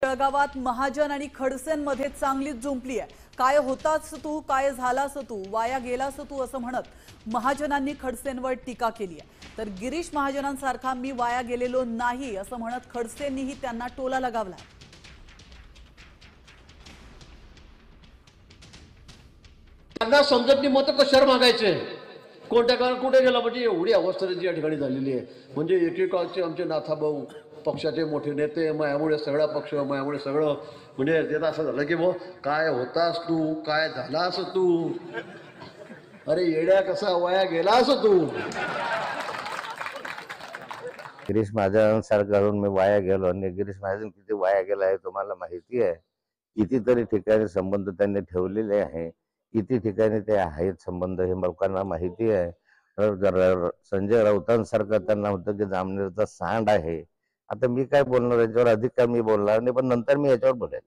जळगावात महाजन आणि खडसेंमध्ये चांगलीच जुंपली आहे। काय होतास तू, काय झालास तू, वाया गेलास तू असं म्हणत महाजनांनी खडसेंवर टीका केली आहे। तर गिरीश महाजनांसारखा मी वाया गेलेलो नाही असं म्हणत खडसेंनीही त्यांना टोला लगावला। त्यांना समजत नाही मत कशावर मागायचे, कोणत्या काळ कुठे गेला म्हणजे एवढी अवस्था जी या ठिकाणी झालेली आहे। म्हणजे एकेकाळचे आमचे नाथाभाऊ पक्षाचे मोठे नेते, मायामुळे सगळा पक्ष, मायामुळे सगळं, म्हणजे त्याचं असं झालं की भाऊ काय होतास तू, काय झालास तू, अरे येड्या कसा वाया गेलास तू। गिरीश महाजन सारखं मी वाया गेलो आणि गिरीश महाजन किती वाया गेला आहे तुम्हाला माहिती आहे। कितीतरी ठिकाणी संबंध त्यांनी ठेवलेले आहे, किती ठिकाणी ते आहेत संबंध हे लोकांना माहिती आहे। संजय राऊतांसारखं त्यांना होतं की जामनेरचा सांड आहे। आता मी काय बोलणार याच्यावर, अधिक काय मी बोलणार नाही, पण नंतर मी याच्यावर बोलेल।